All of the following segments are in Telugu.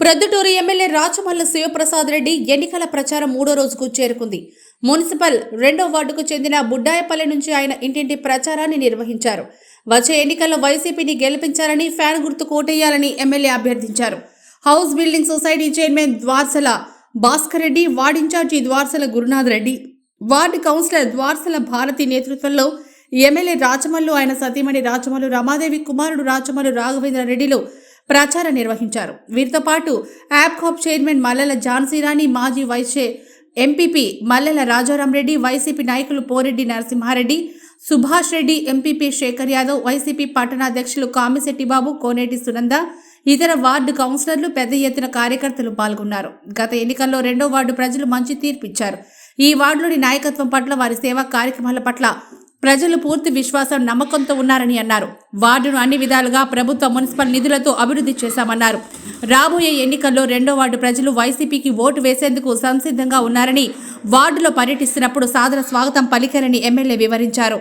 ప్రొద్దుటూరు ఎమ్మెల్యే రాచమల్లు శివప్రసాద్ రెడ్డి ఎన్నికల ప్రచారం మూడో రోజుకు చేరుకుంది. మున్సిపల్ 2వ వార్డుకు చెందిన బుడ్డాయపల్లి నుంచి ఆయన ఇంటింటి ప్రచారాన్ని నిర్వహించారు. వచ్చే ఎన్నికల్లో వైసీపీని గెలిపించాలని, ఫ్యాన్ గుర్తు కోటేయాలని ఎమ్మెల్యే అభ్యర్థించారు. House building society chairman Dwarsala Bhaskar Reddy, ward incharge Dwarsala Gurunath Reddy, ward councillor Dwarsala Bharathi నేతృత్వంలో ఎమ్మెల్యే రాచమల్లు, ఆయన సతీమణి రాచమల్లు రమాదేవి, కుమారుడు రాచమల్లు రాఘవేంద్ర రెడ్డిలు ప్రచారం నిర్వహించారు. వీరితో పాటు యాప్కాప్ చైర్మన్ మల్లెల ఝాన్సీరాణి, మాజీ వైస్ ఎంపీపీ మల్లెల రాజారాం రెడ్డి, వైసీపీ నాయకులు పోరెడ్డి నరసింహారెడ్డి, సుభాష్ రెడ్డి, ఎంపీపీ శేఖర్ యాదవ్, వైసీపీ పట్టణాధ్యక్షులు కామిశెట్టి బాబు, కోనేటి సునంద, ఇతర వార్డు కౌన్సిలర్లు, పెద్ద ఎత్తున కార్యకర్తలు పాల్గొన్నారు. గత ఎన్నికల్లో 2వ వార్డు ప్రజలు మంచి తీర్పిచ్చారు. ఈ వార్డులోని నాయకత్వం పట్ల, వారి సేవా కార్యక్రమాల పట్ల ప్రజలు పూర్తి విశ్వాసం, నమ్మకంతో ఉన్నారని అన్నారు. వార్డును అన్ని విధాలుగా ప్రభుత్వ మున్సిపల్ నిధులతో అభివృద్ధి చేశామన్నారు. రాబోయే ఎన్నికల్లో 2వ వార్డు ప్రజలు వైసీపీకి ఓటు వేసేందుకు సంసిద్ధంగా ఉన్నారని, వార్డులో పర్యటిస్తున్నప్పుడు సాదర స్వాగతం పలికారని ఎమ్మెల్యే వివరించారు.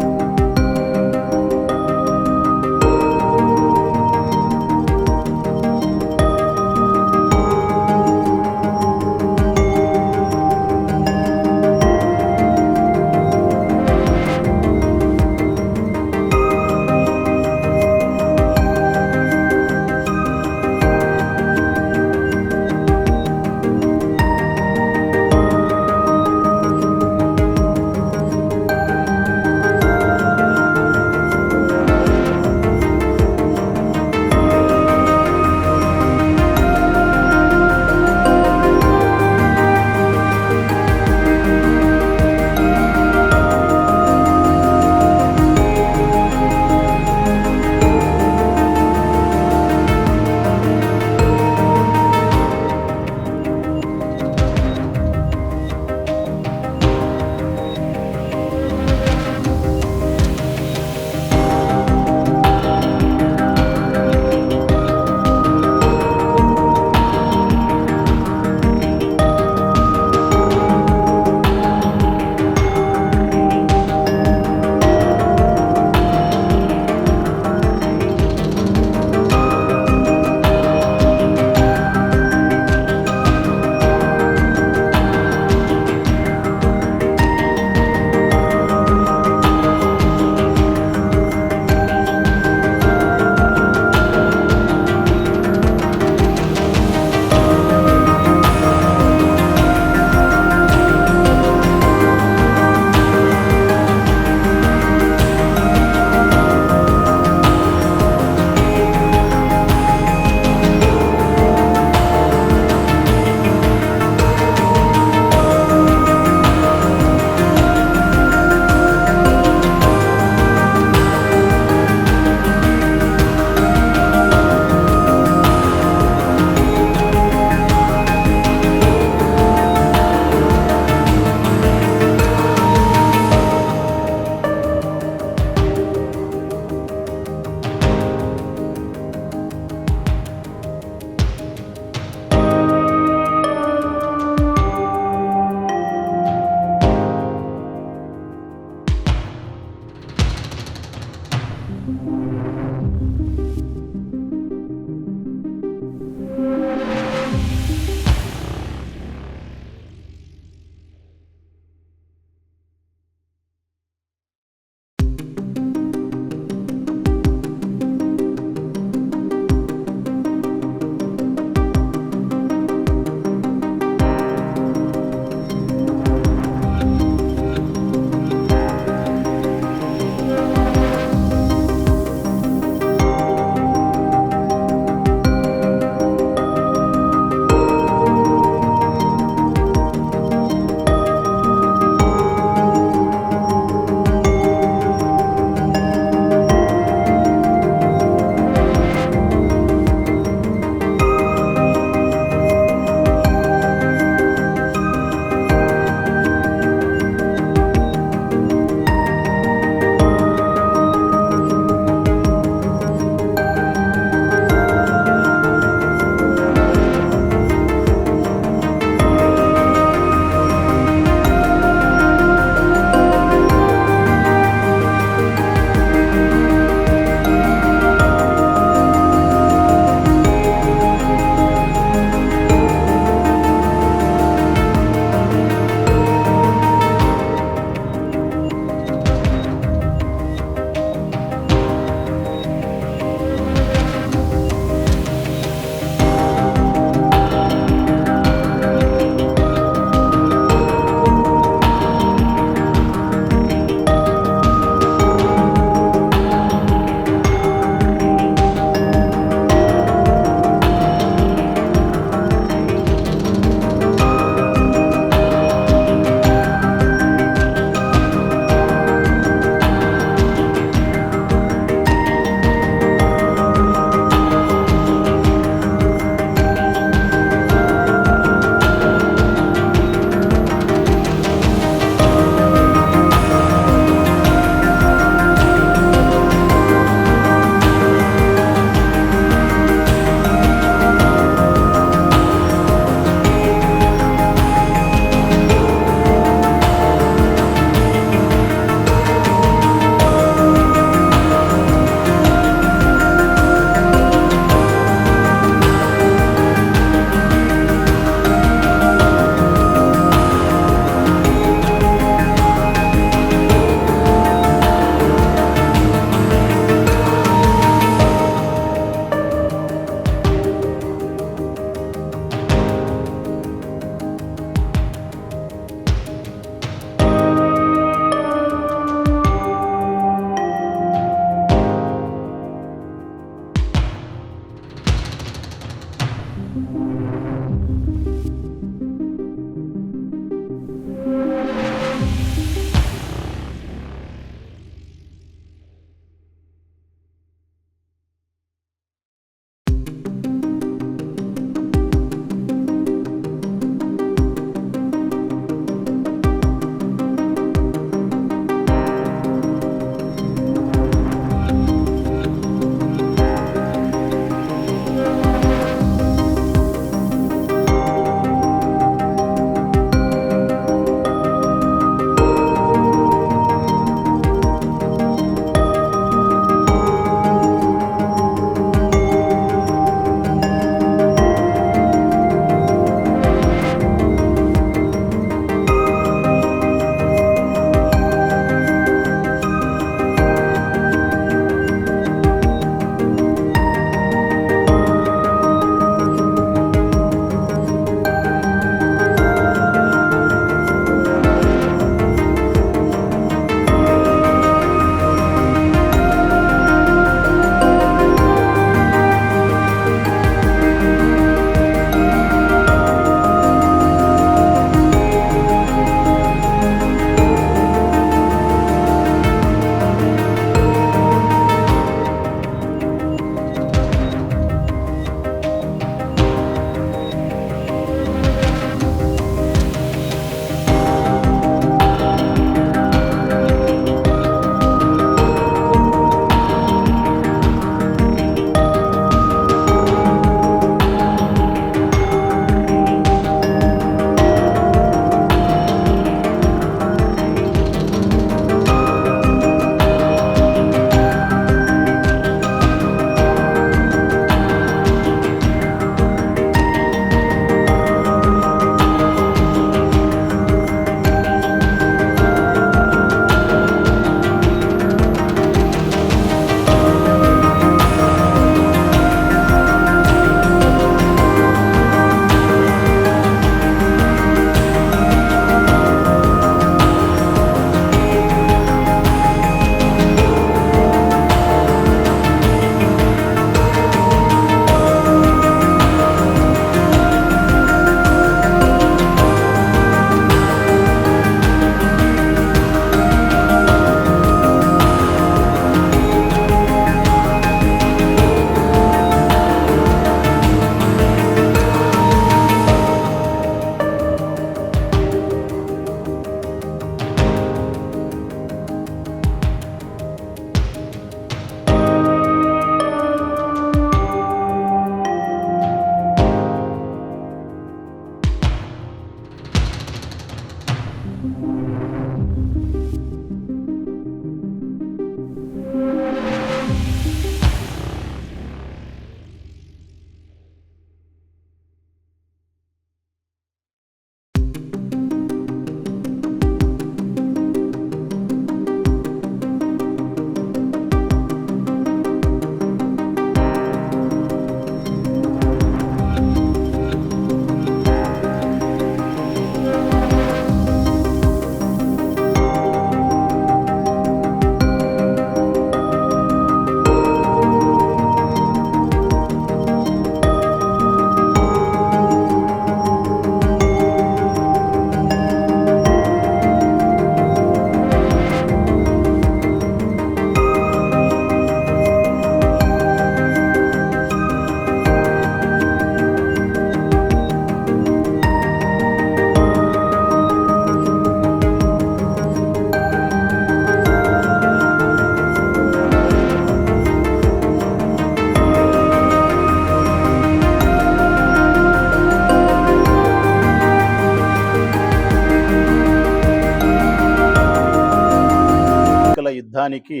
యుద్ధానికి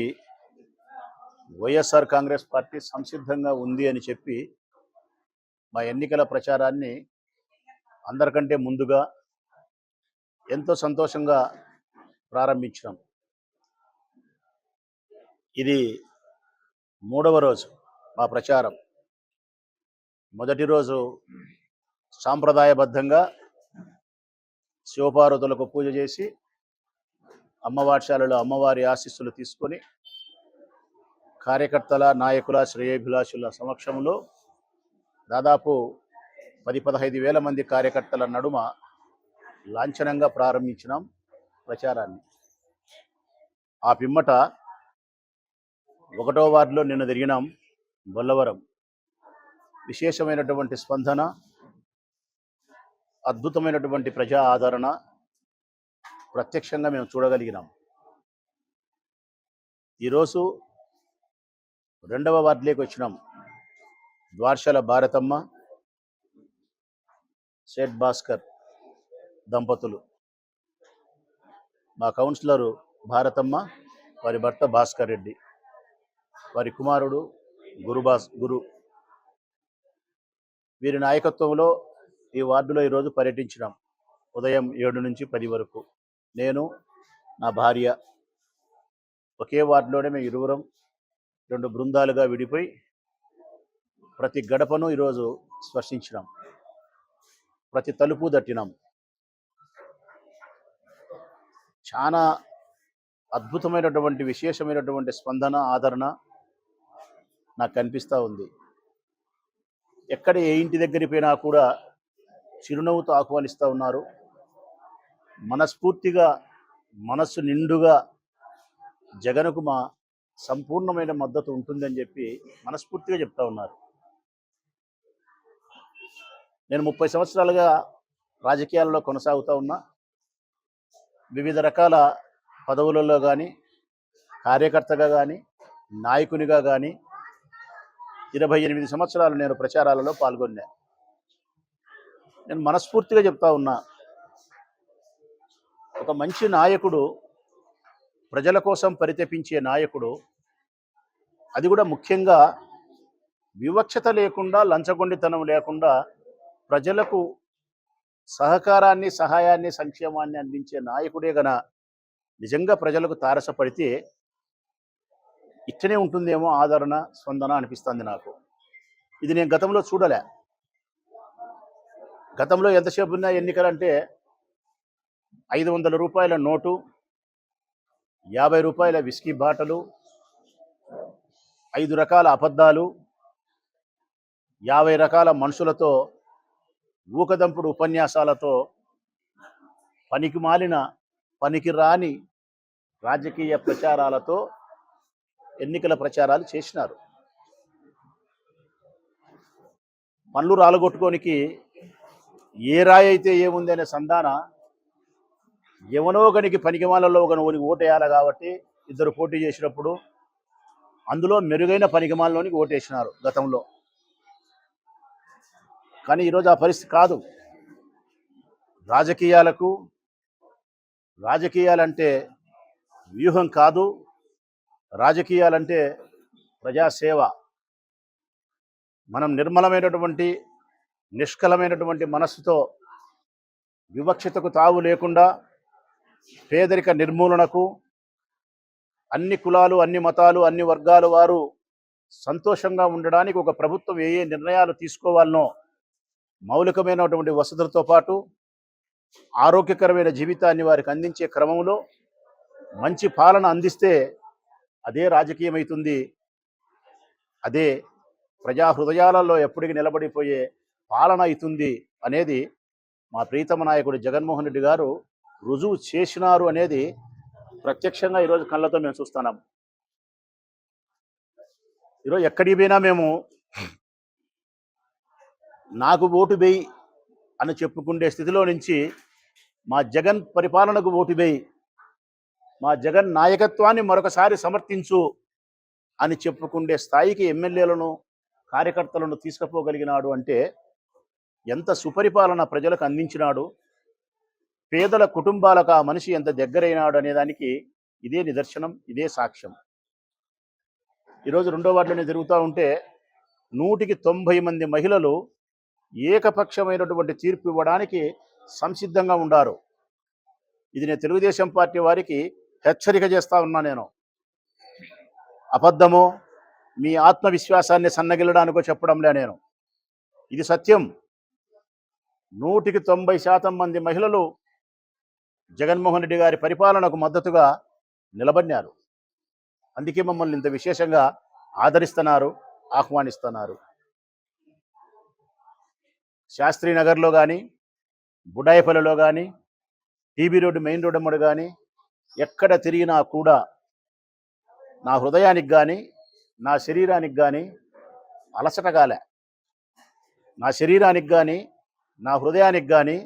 వైఎస్ఆర్ కాంగ్రెస్ పార్టీ సంసిద్ధంగా ఉంది అని చెప్పి మా ఎన్నికల ప్రచారాన్ని అందరికంటే ముందుగా ఎంతో సంతోషంగా ప్రారంభించాం. ఇది మూడవ రోజు మా ప్రచారం. మొదటి రోజు సాంప్రదాయబద్ధంగా శివపార్వతులకు పూజ చేసి అమ్మవార్షాలలో అమ్మవారి ఆశీస్సులు తీసుకొని కార్యకర్తల నాయకుల శ్రేయోభిలాషుల సమక్షంలో దాదాపు 10-15 వేల మంది కార్యకర్తల నడుమ లాంఛనంగా ప్రారంభించినాం ప్రచారాన్ని. ఆ పిమ్మట 1వ వార్డులో నిన్న తిరిగినాం, బొల్లవరం. విశేషమైనటువంటి స్పందన, అద్భుతమైనటువంటి ప్రజా ఆదరణ ప్రత్యక్షంగా మేము చూడగలిగినాం. ఈరోజు 2వ వార్డులోకి వచ్చినాం. ద్వార్షల భారతమ్మ, సేట్ భాస్కర్ దంపతులు, మా కౌన్సిలరు భారతమ్మ, వారి భర్త భాస్కర్ రెడ్డి, వారి కుమారుడు గురు. వీరి నాయకత్వంలో ఈ వార్డులో ఈరోజు పర్యటించినాం. ఉదయం 7 నుంచి 10 వరకు నేను, నా భార్య, ఒకే వార్డులోనే మేము ఇరువురం 2 బృందాలుగా విడిపోయి ప్రతి గడపను ఈరోజు స్పర్శించినాం, ప్రతి తలుపు తట్టినాం. చాలా అద్భుతమైనటువంటి విశేషమైనటువంటి స్పందన, ఆదరణ నాకు కనిపిస్తూ ఉంది. ఎక్కడ ఏ ఇంటి దగ్గరికి పోయినా కూడా చిరునవ్వుతో ఆహ్వానిస్తూ ఉన్నారు. మనస్ఫూర్తిగా, మనస్సు నిండుగా జగన్కు మా సంపూర్ణమైన మద్దతు ఉంటుందని చెప్పి మనస్ఫూర్తిగా చెప్తా ఉన్నారు. నేను 30 సంవత్సరాలుగా రాజకీయాల్లో కొనసాగుతూ ఉన్నా. వివిధ రకాల పదవులలో కానీ, కార్యకర్తగా కానీ, నాయకునిగా కానీ 28 సంవత్సరాలు నేను ప్రచారాలలో పాల్గొన్నా. నేను మనస్ఫూర్తిగా చెప్తా ఉన్నా, ఒక మంచి నాయకుడు, ప్రజల కోసం పరితపించే నాయకుడు, అది కూడా ముఖ్యంగా వివక్షత లేకుండా, లంచగొండితనం లేకుండా ప్రజలకు సహకారాన్ని, సహాయాన్ని, సంక్షేమాన్ని అందించే నాయకుడే గన నిజంగా ప్రజలకు తారసపడితే ఇట్లనే ఉంటుందేమో ఆదరణ, స్పందన అనిపిస్తుంది నాకు. ఇది నేను గతంలో చూడలే. గతంలో ఎంతసేపు ఉన్నా ఎన్నికలంటే 500 రూపాయల నోటు, 50 రూపాయల విస్కీ బాటలు, 5 రకాల అబద్ధాలు, 50 రకాల మనుషులతో, ఊకదంపుడు ఉపన్యాసాలతో, పనికిమాలిన, పనికిరాని రాజకీయ ప్రచారాలతో ఎన్నికల ప్రచారాలు చేసినారు. పనులు రాలగొట్టుకోనికి ఏ రాయి అయితే ఏముంది అనే సంధాన ఎవనో గనికి పనికిమాలలో ఒకనికి ఓటేయాలి కాబట్టి ఇద్దరు పోటీ చేసినప్పుడు అందులో మెరుగైన పనికిమాలలోనికి ఓటేసినారు గతంలో. కానీ ఈరోజు ఆ పరిస్థితి కాదు. రాజకీయాలంటే వ్యూహం కాదు, రాజకీయాలంటే ప్రజాసేవ. మనం నిర్మలమైనటువంటి, నిష్కలమైనటువంటి మనస్సుతో వివక్షతకు తావు లేకుండా పేదరిక నిర్మూలనకు, అన్ని కులాలు, అన్ని మతాలు, అన్ని వర్గాల వారు సంతోషంగా ఉండడానికి ఒక ప్రభుత్వం ఏ నిర్ణయాలు తీసుకోవాలనో, మౌలికమైనటువంటి వసతులతో పాటు ఆరోగ్యకరమైన జీవితాన్ని వారికి అందించే క్రమంలో మంచి పాలన అందిస్తే అదే రాజకీయమవుతుంది. అదే ప్రజా హృదయాలలో ఎప్పటికీ నిలబడిపోయే పాలన అవుతుంది అనేది మా ప్రీతమ నాయకుడు జగన్మోహన్ రెడ్డి గారు రుజువు చేసినారు అనేది ప్రత్యక్షంగా ఈరోజు కళ్ళతో మేము చూస్తున్నాం. ఈరోజు ఎక్కడికి పోయినా మేము నాకు ఓటు వేయి అని చెప్పుకునే స్థితిలో నుంచి మా జగన్ పరిపాలనకు ఓటు వేయి, మా జగన్ నాయకత్వాన్ని మరొకసారి సమర్థించు అని చెప్పుకునే స్థాయికి ఎమ్మెల్యేలను, కార్యకర్తలను తీసుకుపోగలిగినాడు అంటే ఎంత సుపరిపాలన ప్రజలకు అందించినాడు, పేదల కుటుంబాలకు ఆ మనిషి ఎంత దగ్గరైనాడు అనేదానికి ఇదే నిదర్శనం, ఇదే సాక్ష్యం. ఈరోజు 2వ వార్డులోనే తిరుగుతూ ఉంటే 190 మంది మహిళలు ఏకపక్షమైనటువంటి తీర్పు ఇవ్వడానికి సంసిద్ధంగా ఉండారు. ఇది నేను తెలుగుదేశం పార్టీ వారికి హెచ్చరిక చేస్తా ఉన్నా. నేను అబద్ధమో మీ ఆత్మవిశ్వాసాన్ని సన్నగిల్లడానికో చెప్పడంలే. నేను ఇది సత్యం. 190% మంది మహిళలు జగన్మోహన్ రెడ్డి గారి పరిపాలనకు మద్దతుగా నిలబడినారు. అందుకే మమ్మల్ని ఇంత విశేషంగా ఆదరిస్తున్నారు, ఆహ్వానిస్తున్నారు. శాస్త్రీనగర్లో కానీ, బుడాయిపల్లిలో కానీ, టీబీ రోడ్డు మెయిన్ రోడ్డు అమ్మడు కానీ, ఎక్కడ తిరిగినా కూడా నా హృదయానికి కానీ, నా శరీరానికి కానీ అలసట కాలే. నా శరీరానికి కానీ, నా హృదయానికి కానీ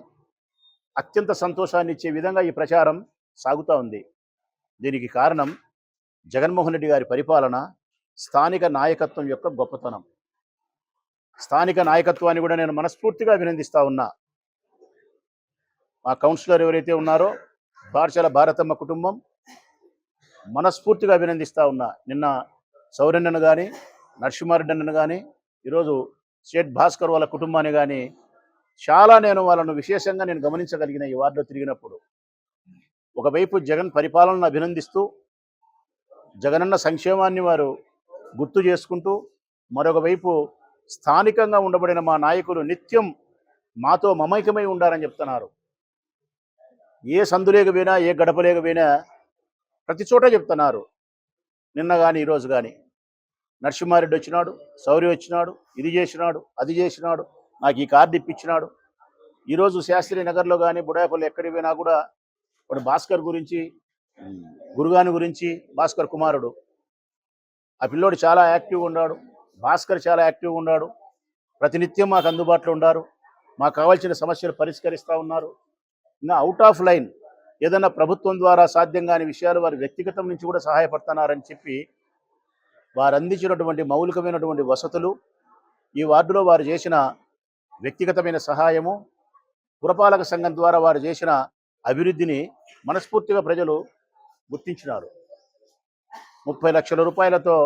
అత్యంత సంతోషాన్ని ఇచ్చే విధంగా ఈ ప్రచారం సాగుతూ ఉంది. దీనికి కారణం జగన్మోహన్ రెడ్డి గారి పరిపాలన, స్థానిక నాయకత్వం యొక్క గొప్పతనం. స్థానిక నాయకత్వాన్ని కూడా నేను మనస్ఫూర్తిగా అభినందిస్తూ ఉన్నా. మా కౌన్సిలర్ ఎవరైతే ఉన్నారో పాఠశాల భారతమ్మ కుటుంబం మనస్ఫూర్తిగా అభినందిస్తూ ఉన్నా. నిన్న సౌరన్నను కానీ, నరసింహారెడ్డి అన్నను కానీ, ఈరోజు షేట్ భాస్కర్ వాళ్ళ కుటుంబాన్ని కానీ చాలా నేను వాళ్ళను విశేషంగా నేను గమనించగలిగిన ఈ వార్డులో తిరిగినప్పుడు. ఒకవైపు జగన్ పరిపాలనను అభినందిస్తూ జగనన్న సంక్షేమాన్ని వారు గుర్తు చేసుకుంటూ, మరొక వైపు స్థానికంగా ఉండబడిన మా నాయకులు నిత్యం మాతో మమైకమై ఉండాలని చెప్తున్నారు. ఏ సందులేకపోయినా, ఏ గడపలేకపోయినా ప్రతి చోట చెప్తున్నారు. నిన్న కానీ ఈరోజు కానీ నరసింహారెడ్డి వచ్చినాడు, శౌర్య వచ్చినాడు, ఇది చేసినాడు, అది చేసినాడు, నాకు ఈ కార్డు ఇప్పించినాడు. ఈరోజు శాస్త్రి నగర్లో కానీ, బుడాయపల్లి ఎక్కడికి పోయినా కూడా వాడు భాస్కర్ గురించి, గురుగాని గురించి, భాస్కర్ కుమారుడు ఆ పిల్లోడు చాలా యాక్టివ్గా ఉన్నాడు. భాస్కర్ చాలా యాక్టివ్గా ఉన్నాడు. ప్రతినిత్యం మాకు అందుబాటులో ఉన్నారు. మాకు కావాల్సిన సమస్యలు పరిష్కరిస్తూ ఉన్నారు. ఇంకా అవుట్ ఆఫ్ లైన్ ఏదైనా ప్రభుత్వం ద్వారా సాధ్యం కాని విషయాలు వారి వ్యక్తిగతం నుంచి కూడా సహాయపడుతున్నారని చెప్పి వారు అందించినటువంటి మౌలికమైనటువంటి వసతులు, ఈ వార్డులో వారు చేసిన వ్యక్తిగతమైన సహాయము, పురపాలక సంఘం ద్వారా వారు చేసిన అభివృద్ధిని మనస్ఫూర్తిగా ప్రజలు గుర్తించినారు. 30 లక్షల రూపాయలతో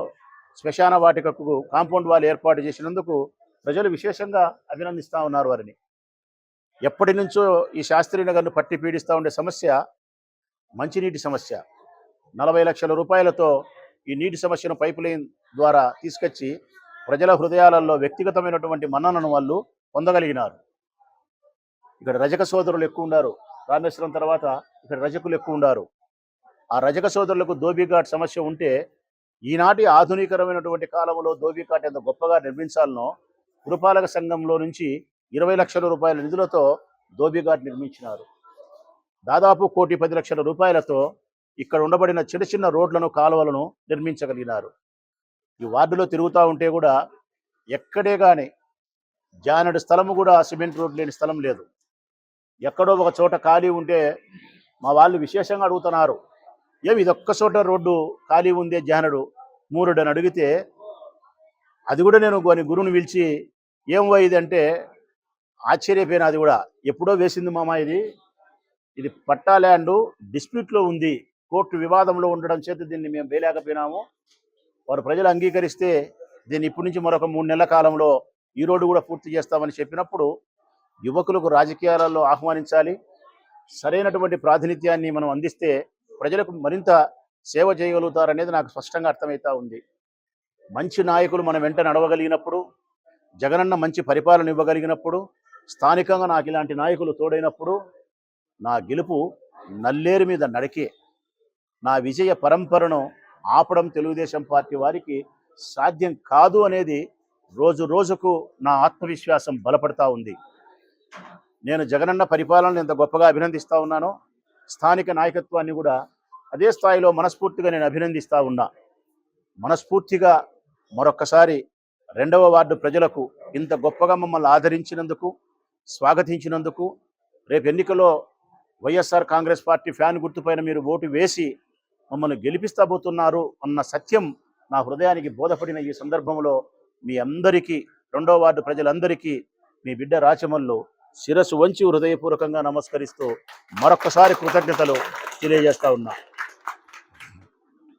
శ్మశాన వాటికకు కాంపౌండ్ వాల్ ఏర్పాటు చేసినందుకు ప్రజలు విశేషంగా అభినందిస్తూ ఉన్నారు వారిని. ఎప్పటి నుంచో ఈ శాస్త్రీనగర్ను పట్టి పీడిస్తూ ఉండే సమస్య మంచినీటి సమస్య. 40 లక్షల రూపాయలతో ఈ నీటి సమస్యను పైప్ లైన్ ద్వారా తీసుకొచ్చి ప్రజల హృదయాలలో వ్యక్తిగతమైనటువంటి మన్ననను వాళ్ళు పొందగలిగినారు. ఇక్కడ రజక సోదరులు ఎక్కువ ఉన్నారు. రామేశ్వరం తర్వాత ఇక్కడ రజకులు ఎక్కువ ఉన్నారు. ఆ రజక సోదరులకు ధోబీఘాట్ సమస్య ఉంటే ఈనాటి ఆధునికరమైనటువంటి కాలంలో ధోబీఘాట్ ఎంత గొప్పగా నిర్మించాలనో పురపాలక సంఘంలో నుంచి 20 లక్షల రూపాయల నిధులతో ధోబీఘాట్ నిర్మించినారు. దాదాపు 1,10,00,00,000 రూపాయలతో ఇక్కడ ఉండబడిన చిన్న చిన్న రోడ్లను, కాలువలను నిర్మించగలిగినారు. ఈ వార్డులో తిరుగుతూ ఉంటే కూడా ఎక్కడే కానీ జానెడు స్థలము కూడా సిమెంట్ రోడ్ లేని స్థలం లేదు. ఎక్కడో ఒక చోట ఖాళీ ఉంటే మా వాళ్ళు విశేషంగా అడుగుతున్నారు, ఏమి ఇదొక్క చోట రోడ్డు ఖాళీ ఉందే జానెడు మూరుడు అని అడిగితే, అది కూడా నేను కొన్ని గురువుని పిలిచి ఏం ఇది అంటే ఆశ్చర్యపోయినా. అది కూడా ఎప్పుడో వేసింది మామ, ఇది పట్టా ల్యాండ్ డిస్ప్యూట్లో ఉంది, కోర్టు వివాదంలో ఉండడం చేత దీన్ని మేము వేయలేకపోయినాము. వారు ప్రజలు అంగీకరిస్తే దీన్ని ఇప్పటి నుంచి మరొక 3 నెలల కాలంలో ఈ రోడ్డు కూడా పూర్తి చేస్తామని చెప్పినప్పుడు యువకులకు రాజకీయాలలో ఆహ్వానించాలి. సరైనటువంటి ప్రాతినిధ్యాన్ని మనం అందిస్తే ప్రజలకు మరింత సేవ చేయగలుగుతారనేది నాకు స్పష్టంగా అర్థమవుతా ఉంది. మంచి నాయకులు మన వెంట నడవగలిగినప్పుడు, జగనన్న మంచి పరిపాలన ఇవ్వగలిగినప్పుడు, స్థానికంగా నాకు ఇలాంటి నాయకులు తోడైనప్పుడు నా గెలుపు నల్లేరు మీద నడికే. నా విజయ పరంపరను ఆపడం తెలుగుదేశం పార్టీ వారికి సాధ్యం కాదు అనేది రోజు రోజుకు నా ఆత్మవిశ్వాసం బలపడతా ఉంది. నేను జగనన్న పరిపాలనను ఎంత గొప్పగా అభినందిస్తూ ఉన్నానో స్థానిక నాయకత్వాన్ని కూడా అదే స్థాయిలో మనస్ఫూర్తిగా నేను అభినందిస్తూ ఉన్నా. మనస్ఫూర్తిగా మరొక్కసారి 2వ వార్డు ప్రజలకు ఇంత గొప్పగా మమ్మల్ని ఆదరించినందుకు, స్వాగతించినందుకు, రేపు ఎన్నికల్లో వైఎస్ఆర్ కాంగ్రెస్ పార్టీ ఫ్యాన్ గుర్తుపైన మీరు ఓటు వేసి మమ్మల్ని గెలిపిస్తాబోతున్నారు అన్న సత్యం నా హృదయానికి బోధపడిన ఈ సందర్భంలో మీ అందరికీ, 2వ వార్డు ప్రజలందరికీ మీ బిడ్డ రాచమల్లు శిరస్సు వంచి హృదయపూర్వకంగా నమస్కరిస్తూ మరొక్కసారి కృతజ్ఞతలు తెలియజేస్తా ఉన్నా.